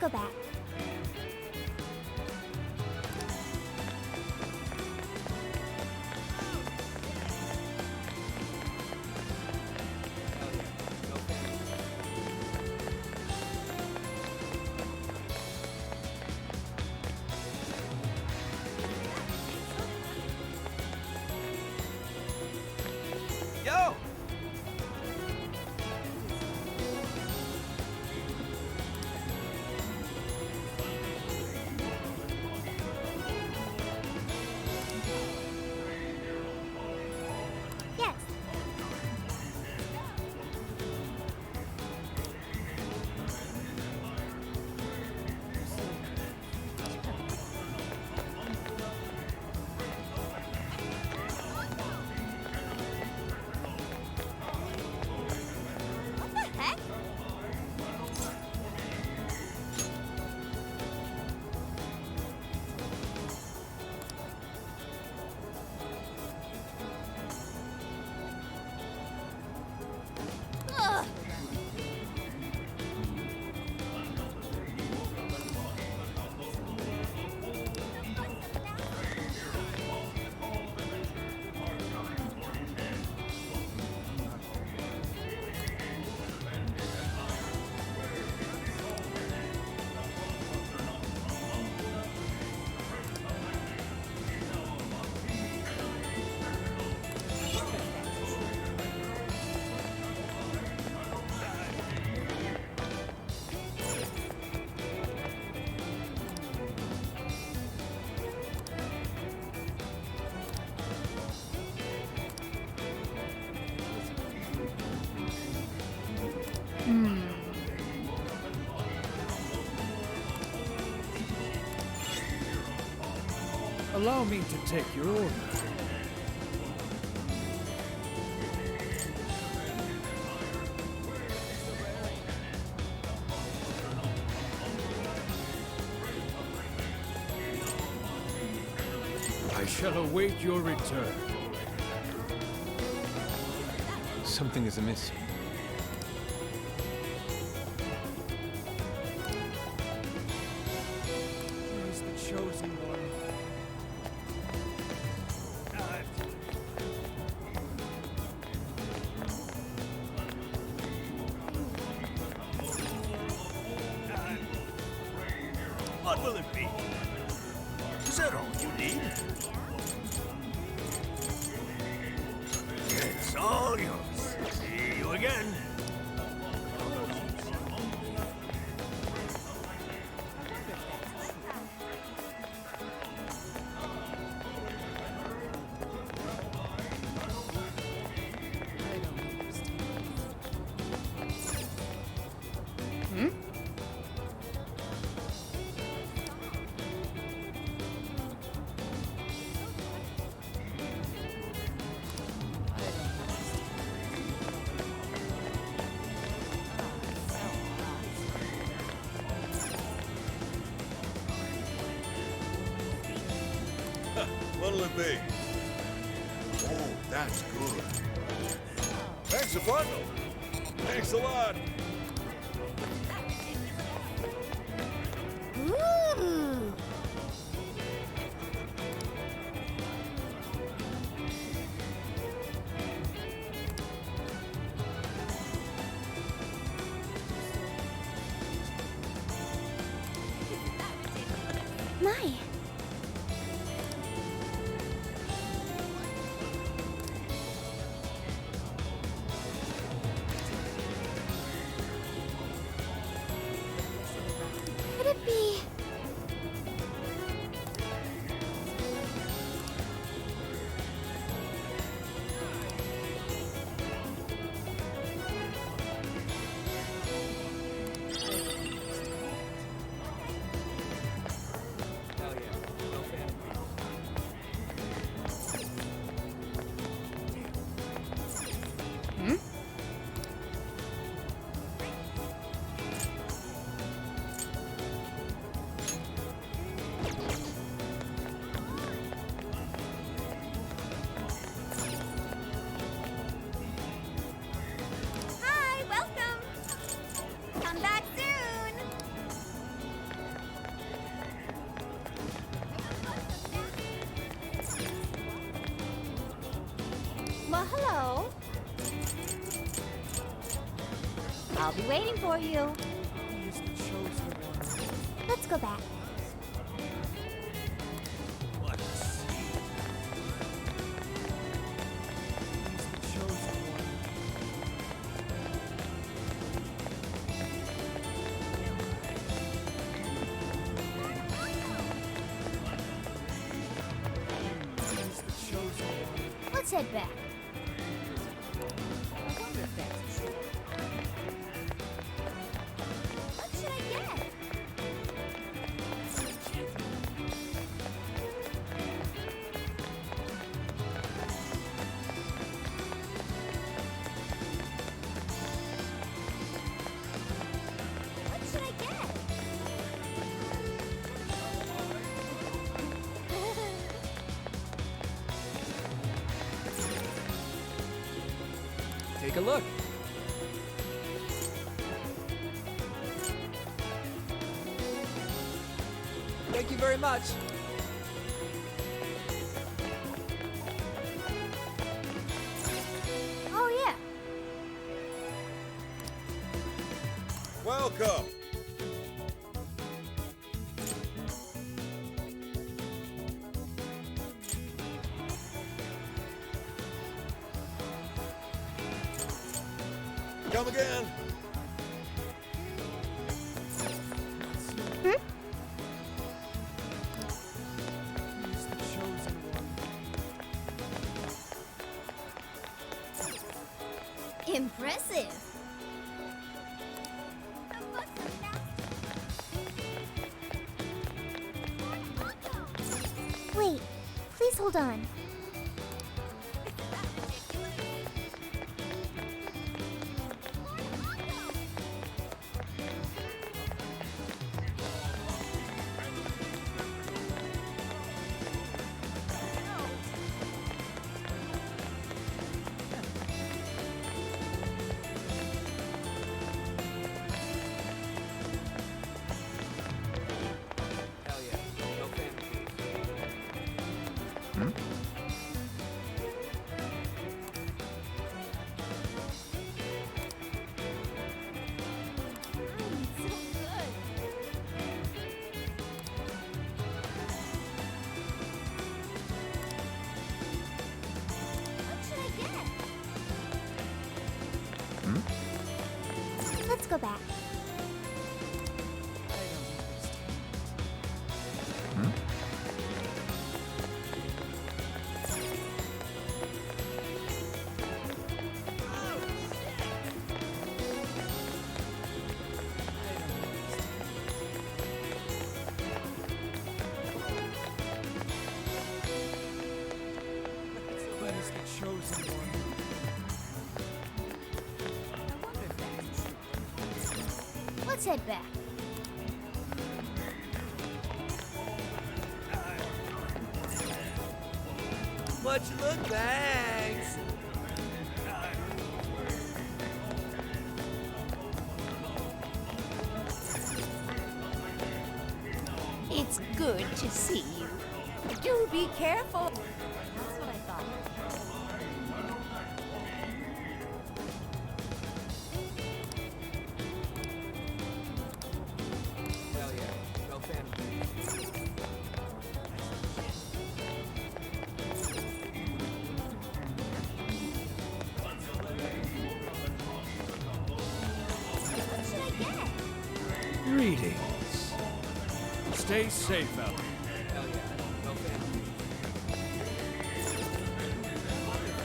Let's go back. Yo! Yes. What the heck? Ugh. Allow me to take your order. I shall await your return. Something is amiss. Where's the chosen one? What will it be? Is that all you need? It's all yours. See you again. What'll it be? Oh, that's good. Thanks a bundle. Thanks a lot. Ooh. My. Well, hello. I'll be waiting for you. He is the chosen one. Let's go back. What a scene. He is the chosen one. He is the chosen one. Let's head back. What should I get? What should I get? Take a look. Thank you very much. Oh, yeah. Welcome. Come again. He is the chosen one. Impressive. Wait, please hold on. Hell yeah. No fantasy. Let's go back. He is the chosen one. Let's head back. Much look, thanks. It's good to see you. Do be careful. That's what I thought. Hell yeah. No fantasy. What should I get? Greetings. Stay safe out there. Hell yeah. No fantasy. Hell yeah.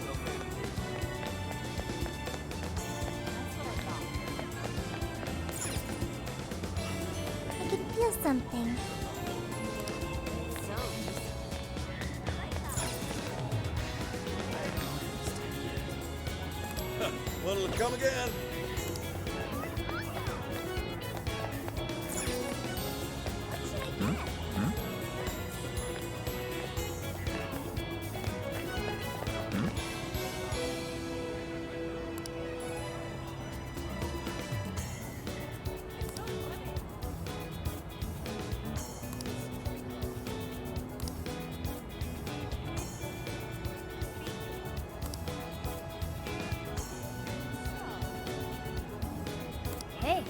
No fantasy. I can feel something. What'll it come again? Hey.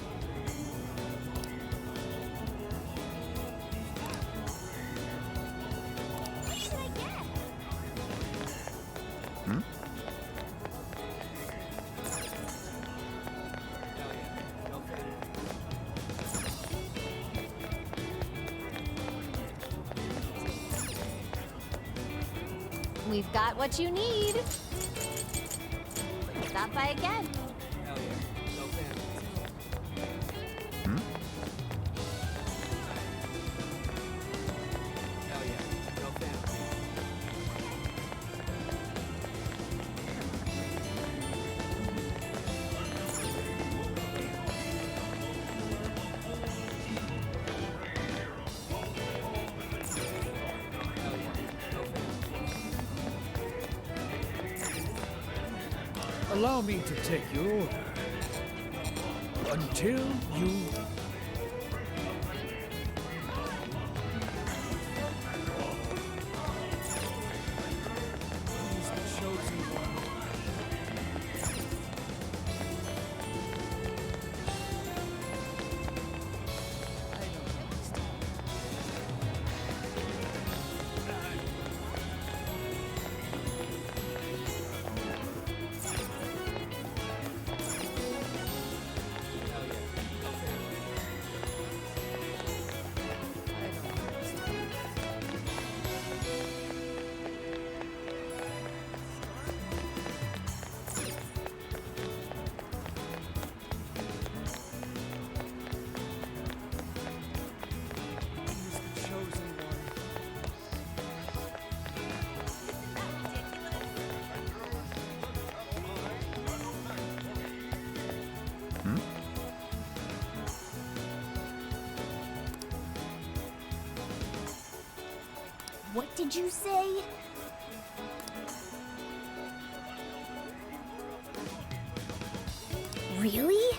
What should I get? Hell yeah. No fan. We've got what you need. Stop by again. Hell yeah. No fan. Hell yeah. No fan. Hell yeah. No fan. Allow me to take your order. Until you... He's the chosen one. I don't understand. Hell yeah. No fan. I don't understand. He's the chosen one. What did you say? Really?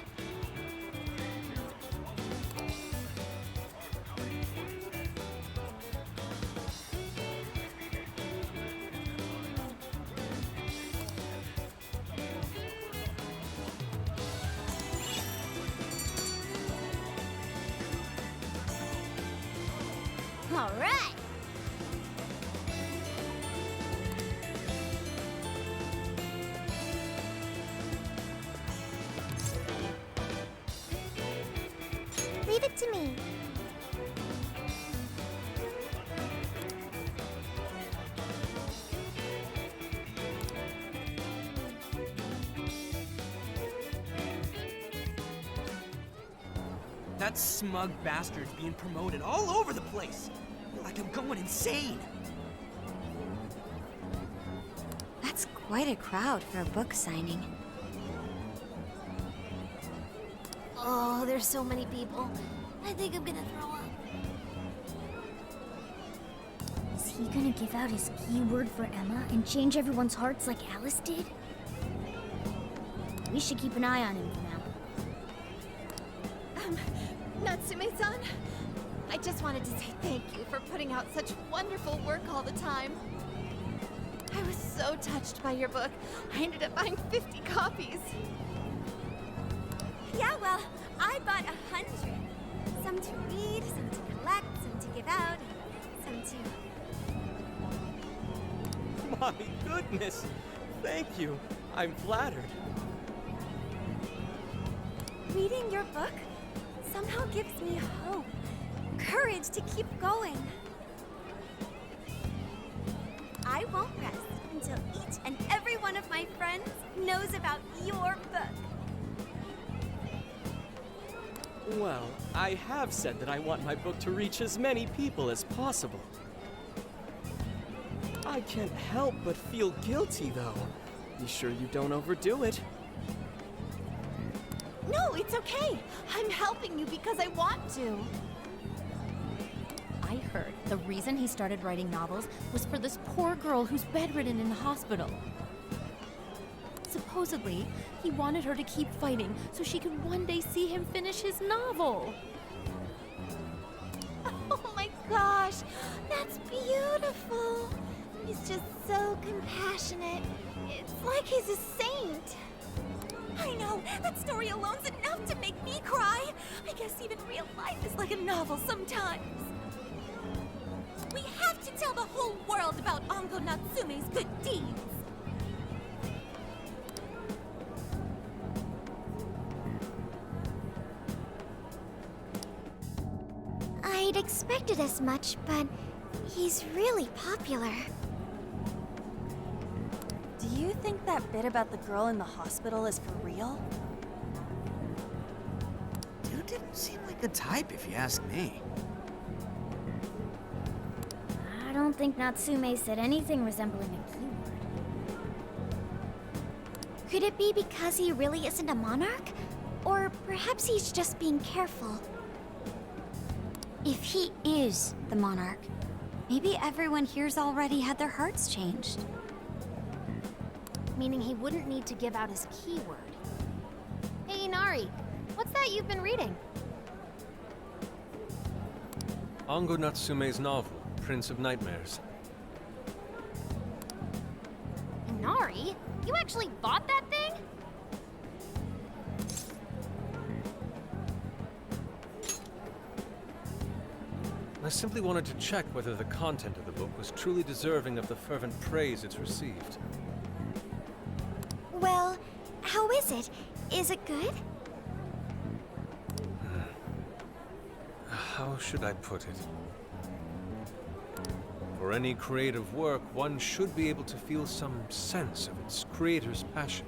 All right. Leave it to me. That smug bastard's being promoted all over the place. Like I'm going insane. That's quite a crowd for a book signing. Oh, there's so many people. I think I'm gonna throw up. Is he gonna give out his keyword for Emma and change everyone's hearts like Alice did? We should keep an eye on him for now. Natsume-san, I just wanted to say thank you for putting out such wonderful work all the time. I was so touched by your book, I ended up buying 50 copies. Yeah, well, I bought 100. Some to read, some to collect, some to give out, some to... My goodness. Thank you. I'm flattered. Reading your book somehow gives me hope, courage to keep going. I won't rest until each and every one of my friends knows about your book. Well, I have said that I want my book to reach as many people as possible. I can't help but feel guilty, though. Be sure you don't overdo it. No, it's okay. I'm helping you because I want to. I heard the reason he started writing novels was for this poor girl who's bedridden in the hospital. Supposedly, he wanted her to keep fighting so she could one day see him finish his novel. Oh my gosh, that's beautiful. He's just so compassionate. It's like he's a saint. I know, that story alone's enough to make me cry. guess even real life is like a novel sometimes. We have to tell the whole world about Ongo Natsume's good deeds. I'd expected as much, but he's really popular. Do you think that bit about the girl in the hospital is for real? Dude didn't seem like the type, if you ask me. I don't think Natsume said anything resembling a keyword. Could it be because he really isn't a monarch? Or perhaps he's just being careful? If he is the monarch, maybe everyone here's already had their hearts changed. Meaning he wouldn't need to give out his keyword. Hey, Inari, what's that you've been reading? Ongo Natsume's novel, Prince of Nightmares. Inari? You actually bought that thing? I simply wanted to check whether the content of the book was truly deserving of the fervent praise it's received. Well, how is it? Is it good? How should I put it? For any creative work, one should be able to feel some sense of its creator's passion.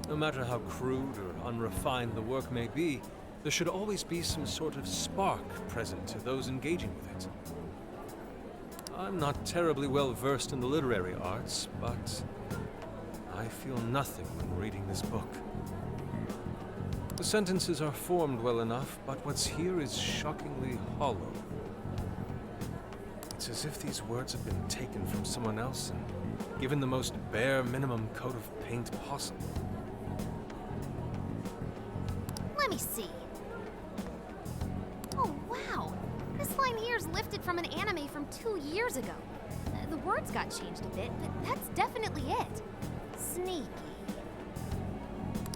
No matter how crude or unrefined the work may be, there should always be some sort of spark present to those engaging with it. I'm not terribly well versed in the literary arts, but I feel nothing when reading this book. The sentences are formed well enough, but what's here is shockingly hollow. It's as if these words have been taken from someone else and given the most bare minimum coat of paint possible. Let me see. Oh, wow. This line here is lifted from an anime from 2 years ago. The words got changed a bit, but that's definitely it. Sneaky.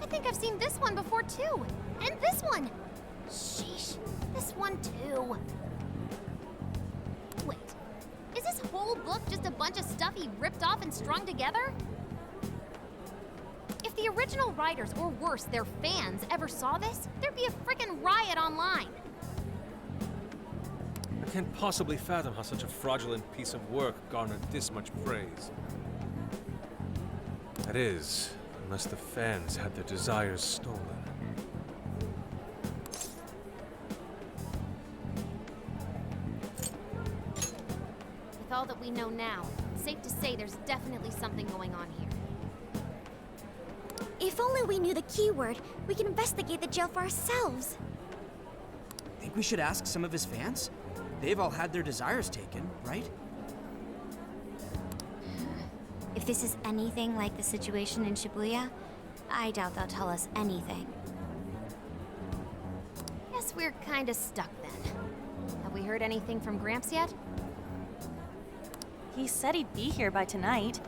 I think I've seen this one before, too. And this one. Sheesh. This one, too. Wait. Is this whole book just a bunch of stuff he ripped off and strung together? If the original writers, or worse, their fans, ever saw this, there'd be a frickin' riot online. I can't possibly fathom how such a fraudulent piece of work garnered this much praise. That is, unless the fans had their desires stolen. With all that we know now, it's safe to say there's definitely something going on here. If only we knew the keyword, we could investigate the jail for ourselves. Think we should ask some of his fans? They've all had their desires taken, right? If this is anything like the situation in Shibuya, I doubt they'll tell us anything. Guess we're kinda stuck then. Have we heard anything from Gramps yet? He said he'd be here by tonight.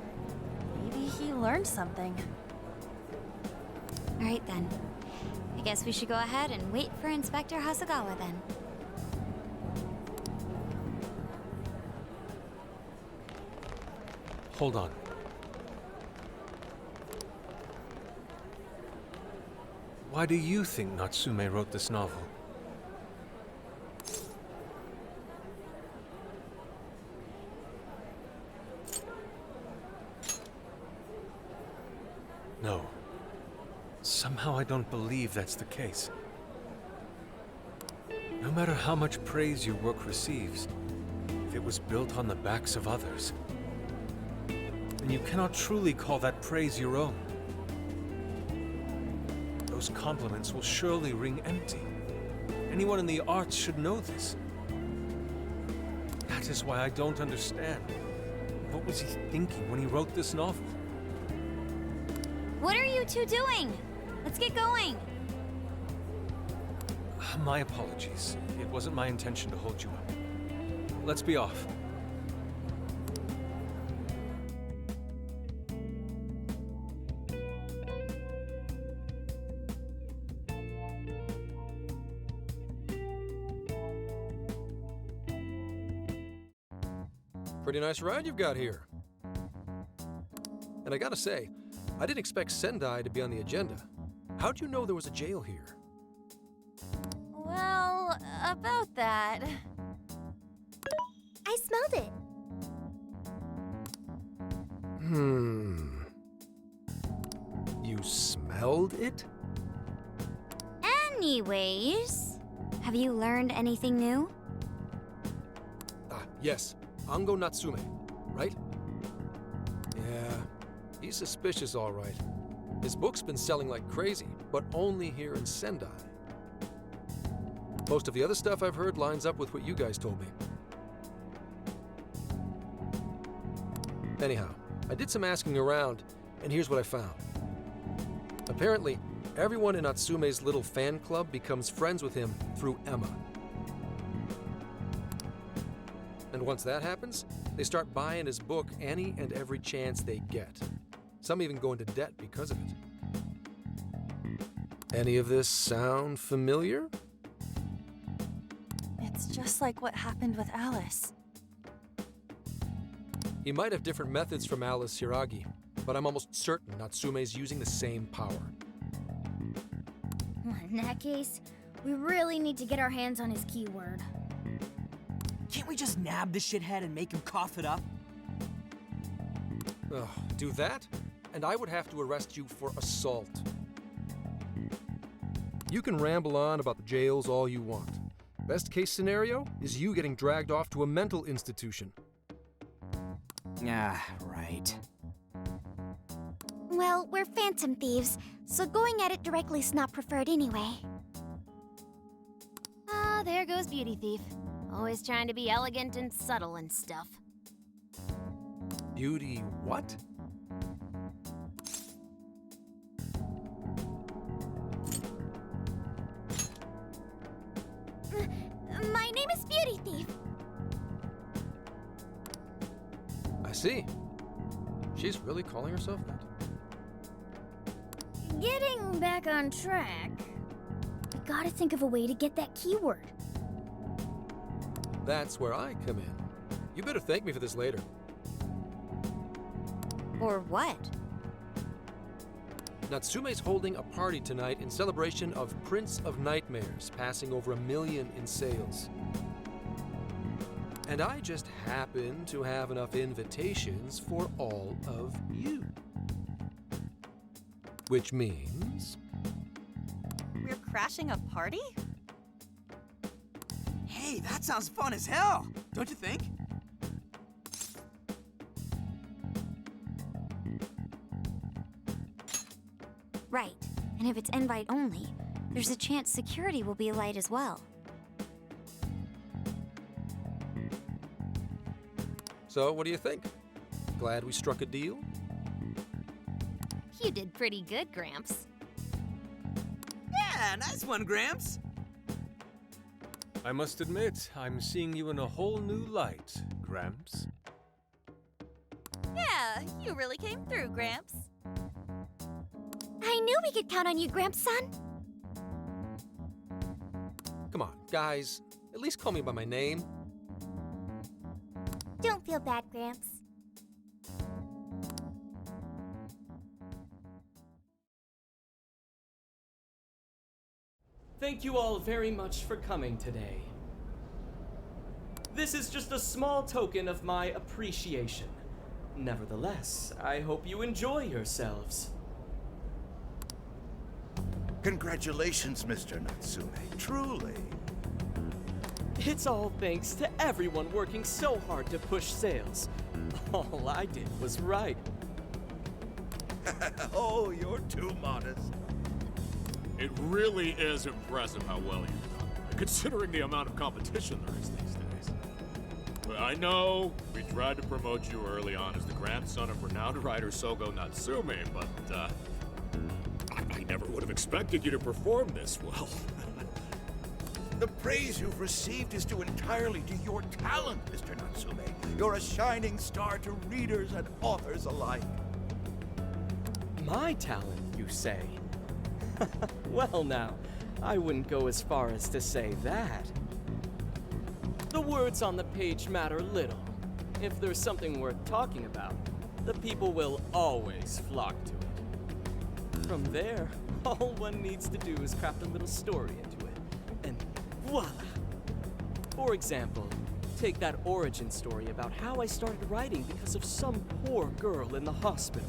Maybe he learned something. All right then. I guess we should go ahead and wait for Inspector Hasagawa then. Hold on. Why do you think Natsume wrote this novel? No. Somehow I don't believe that's the case. No matter how much praise your work receives, if it was built on the backs of others, then you cannot truly call that praise your own. Those compliments will surely ring empty. Anyone in the arts should know this. That is why I don't understand. What was he thinking when he wrote this novel? What are you two doing? Let's get going. My apologies. It wasn't my intention to hold you up. Let's be off. Pretty nice ride you've got here. And I gotta say, I didn't expect Sendai to be on the agenda. How'd you know there was a jail here? Well, about that. I smelled it. You smelled it? Anyways, have you learned anything new? Ah, yes. Ango Natsume, right? Yeah, he's suspicious, all right. His book's been selling like crazy, but only here in Sendai. Most of the other stuff I've heard lines up with what you guys told me. Anyhow, I did some asking around, and here's what I found. Apparently, everyone in Natsume's little fan club becomes friends with him through Emma. And once that happens, they start buying his book any and every chance they get. Some even go into debt because of it. Any of this sound familiar? It's just like what happened with Alice. He might have different methods from Alice Hiragi, but I'm almost certain Natsume's using the same power. In that case, we really need to get our hands on his keyword. Can't we just nab the shithead and make him cough it up? Ugh, do that, and I would have to arrest you for assault. You can ramble on about the jails all you want. Best case scenario is you getting dragged off to a mental institution. Ah, right. Well, we're phantom thieves, so going at it directly's not preferred anyway. Ah, there goes Beauty Thief. Always trying to be elegant and subtle and stuff. Beauty what? My name is Beauty Thief. I see. She's really calling herself that. Getting back on track, we gotta think of a way to get that keyword. That's where I come in. You better thank me for this later. Or what? Natsume's holding a party tonight in celebration of Prince of Nightmares passing over 1 million in sales. And I just happen to have enough invitations for all of you. Which means... We're crashing a party? Hey, that sounds fun as hell, don't you think? Right. And if it's invite only, there's a chance security will be light as well. So, what do you think? Glad we struck a deal? You did pretty good, Gramps. Yeah, nice one, Gramps. I must admit, I'm seeing you in a whole new light, Gramps. Yeah, you really came through, Gramps. I knew we could count on you, Gramps-son. Come on, guys. At least call me by my name. Don't feel bad, Gramps. Thank you all very much for coming today. This is just a small token of my appreciation. Nevertheless, I hope you enjoy yourselves. Congratulations, Mr. Natsume. Truly. It's all thanks to everyone working so hard to push sales. All I did was write. Oh, you're too modest. It really is impressive how well you've done, considering the amount of competition there is these days. But I know we tried to promote you early on as the grandson of renowned writer Sogo Natsume, but I never would have expected you to perform this well. The praise you've received is due entirely to your talent, Mr. Natsume. You're a shining star to readers and authors alike. My talent, you say? Well now, I wouldn't go as far as to say that. The words on the page matter little. If there's something worth talking about, the people will always flock to it. From there, all one needs to do is craft a little story into it, and voila! For example, take that origin story about how I started writing because of some poor girl in the hospital.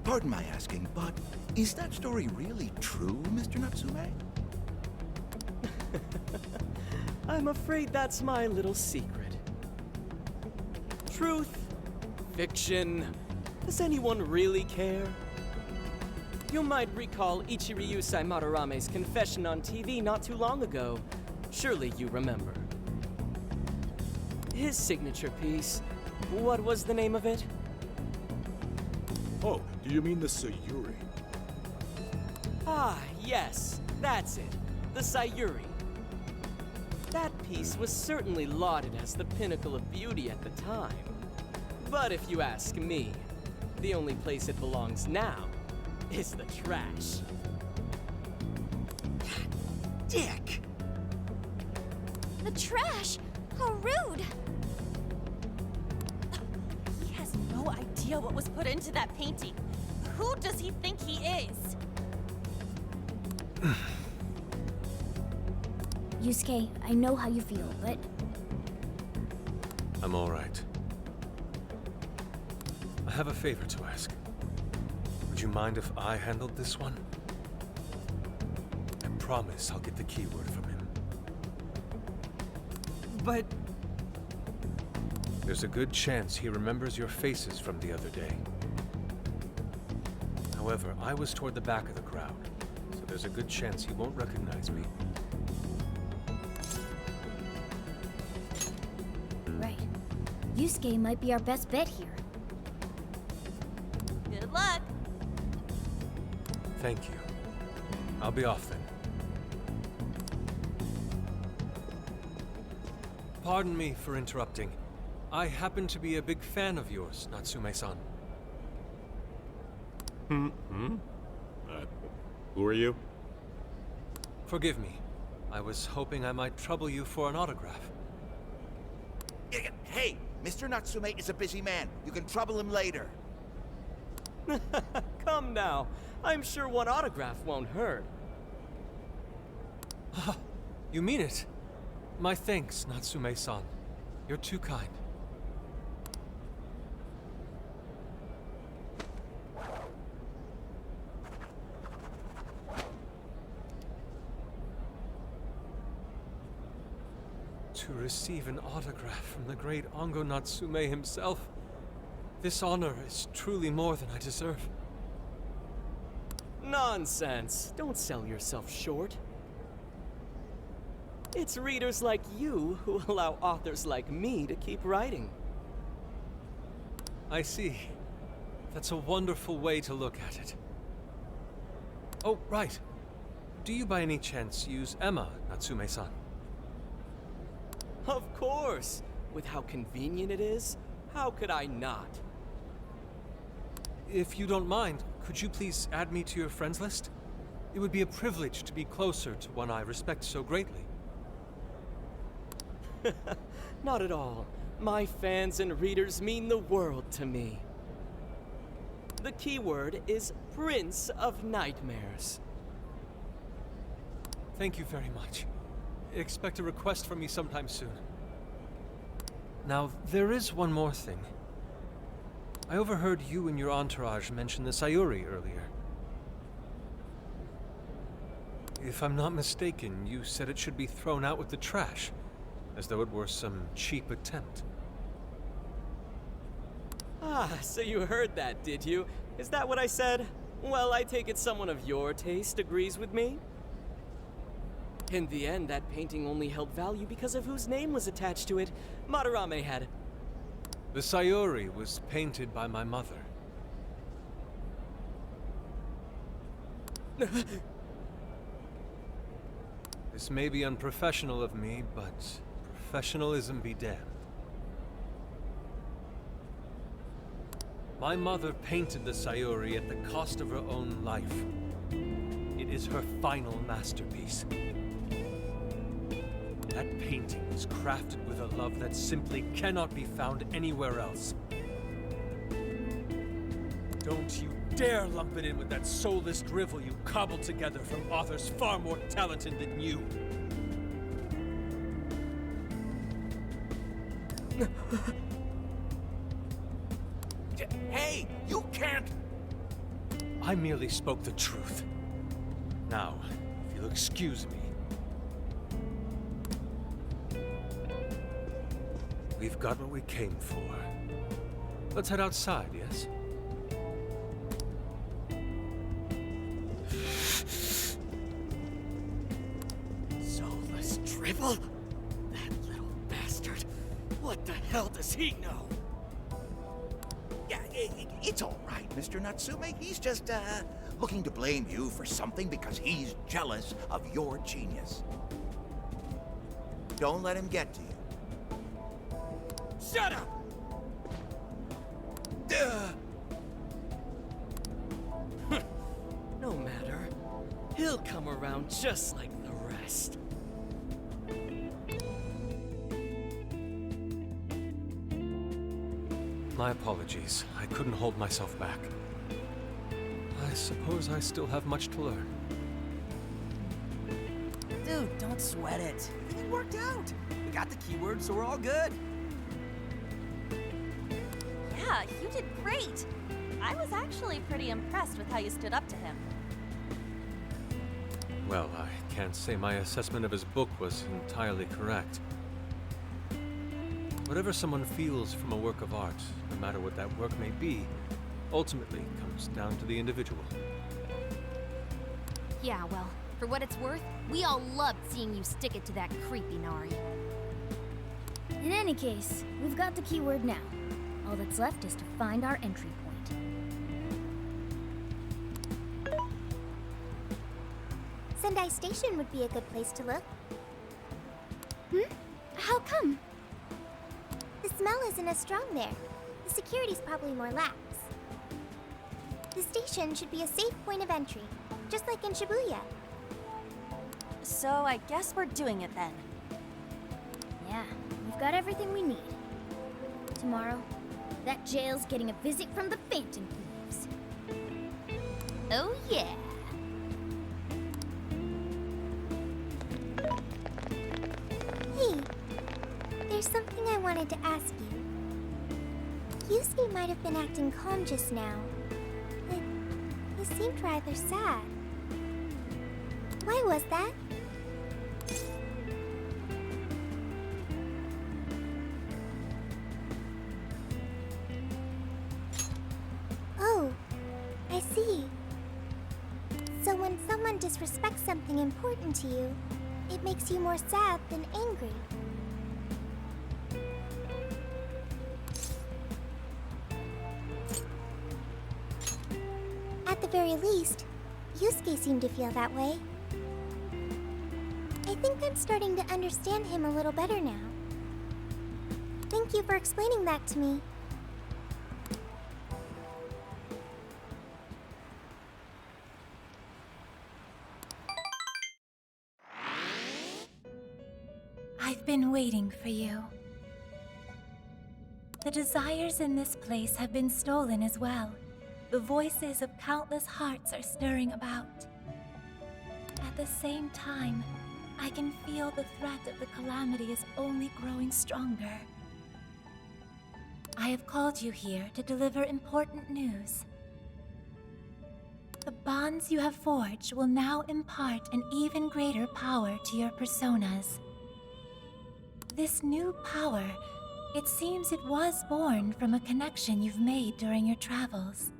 Pardon my asking, but is that story really true, Mr. Natsume? I'm afraid that's my little secret. Truth, fiction, does anyone really care? You might recall Ichiryusai Madarame's confession on TV not too long ago. Surely you remember. His signature piece, what was the name of it? Oh, do you mean the Sayuri? Ah, yes, that's it. The Sayuri. That piece was certainly lauded as the pinnacle of beauty at the time. But if you ask me, the only place it belongs now is the trash. Dick! The trash? How rude! He has no idea what was put into that painting. Who does he think he is? Yusuke, I know how you feel, but I'm all right. I have a favor to ask. Would you mind if I handled this one? I promise I'll get the keyword from him. But... There's a good chance he remembers your faces from the other day. However, I was toward the back of the crowd, so there's a good chance he won't recognize me. right. Yusuke might be our best bet here. Good luck. Thank you. I'll be off then. Pardon me for interrupting. I happen to be a big fan of yours, Natsume-san. Who are you? Forgive me. I was hoping I might trouble you for an autograph. Hey, Mr. Natsume is a busy man. You can trouble him later. Come now. I'm sure one autograph won't hurt. You mean it? My thanks, Natsume-san. You're too kind. To receive an autograph from the great Ongo Natsume himself, this honor is truly more than I deserve. Nonsense. Don't sell yourself short. It's readers like you who allow authors like me to keep writing. I see. That's a wonderful way to look at it. Oh, right. Do you by any chance use Emma, Natsume-san? Of course! With how convenient it is, how could I not? If you don't mind, could you please add me to your friends list? It would be a privilege to be closer to one I respect so greatly. Not at all. My fans and readers mean the world to me. The keyword is Prince of Nightmares. Thank you very much. Expect a request from me sometime soon. Now, there is one more thing. I overheard you and your entourage mention the Sayuri earlier. If I'm not mistaken, you said it should be thrown out with the trash, as though it were some cheap attempt. Ah, so you heard that, did you? Is that what I said? Well, I take it someone of your taste agrees with me? In the end, that painting only held value because of whose name was attached to it. Madarame had... The Sayuri was painted by my mother. This may be unprofessional of me, but professionalism be damned. My mother painted the Sayuri at the cost of her own life. It is her final masterpiece. That painting was crafted with a love that simply cannot be found anywhere else. Don't you dare lump it in with that soulless drivel you cobbled together from authors far more talented than you. Hey, you can't! I merely spoke the truth. Now, if you'll excuse me. We've got what we came for. Let's head outside, yes? Soulless drivel? That little bastard. What the hell does he know? Yeah, it's all right, Mr. Natsume. He's just, looking to blame you for something because he's jealous of your genius. Don't let him get to you. Shut up! No matter. He'll come around just like the rest. My apologies. I couldn't hold myself back. I suppose I still have much to learn. Dude, don't sweat it. Everything worked out. We got the keywords, so we're all good. Yeah, you did great. I was actually pretty impressed with how you stood up to him. Well, I can't say my assessment of his book was entirely correct. Whatever someone feels from a work of art, no matter what that work may be, ultimately comes down to the individual. Yeah, well, for what it's worth, we all loved seeing you stick it to that creepy Nari. In any case, we've got the keyword now. All that's left is to find our entry point. Sendai Station would be a good place to look. How come? The smell isn't as strong there. The security's probably more lax. The station should be a safe point of entry, just like in Shibuya. So I guess we're doing it then. Yeah, we've got everything we need. Tomorrow, that jail's getting a visit from the Phantom Thieves. Oh yeah! Hey, there's something I wanted to ask you. Yusuke might have been acting calm just now, but he seemed rather sad. Why was that? Oh, I see. So when someone disrespects something important to you, it makes you more sad than angry. At the very least, Yusuke seemed to feel that way. I think I'm starting to understand him a little better now. Thank you for explaining that to me. I've been waiting for you. The desires in this place have been stolen as well. The voices of countless hearts are stirring about. At the same time, I can feel the threat of the calamity is only growing stronger. I have called you here to deliver important news. The bonds you have forged will now impart an even greater power to your personas. This new power, it seems it was born from a connection you've made during your travels.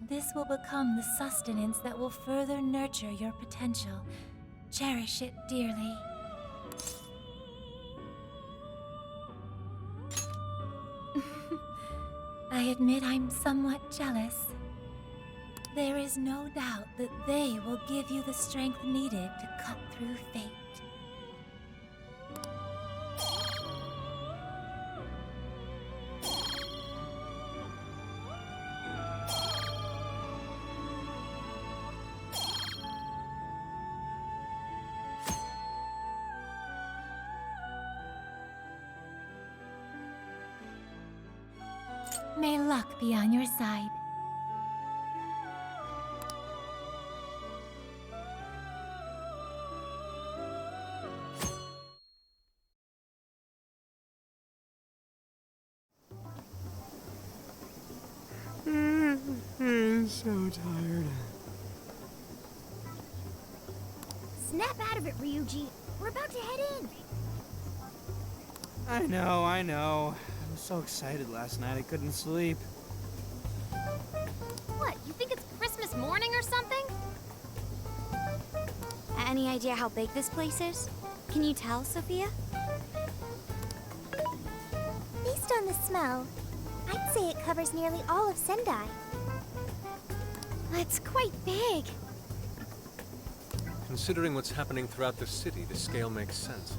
This will become the sustenance that will further nurture your potential. Cherish it dearly. I admit I'm somewhat jealous. There is no doubt that they will give you the strength needed to cut through fate. May luck be on your side. I'm so tired. Snap out of it, Ryuji. We're about to head in. I know. I was so excited last night I couldn't sleep. What, you think it's Christmas morning or something? Any idea how big this place is? Can you tell, Sophia? Based on the smell, I'd say it covers nearly all of Sendai. It's quite big. Considering what's happening throughout the city, the scale makes sense.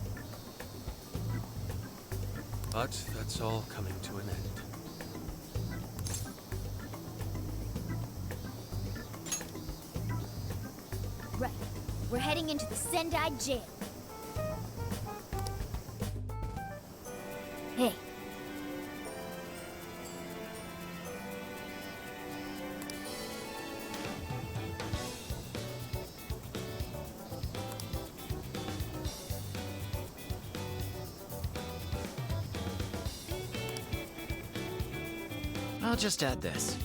But that's all coming to an end. Right. We're heading into the Sendai jail. Hey. I'll just add this.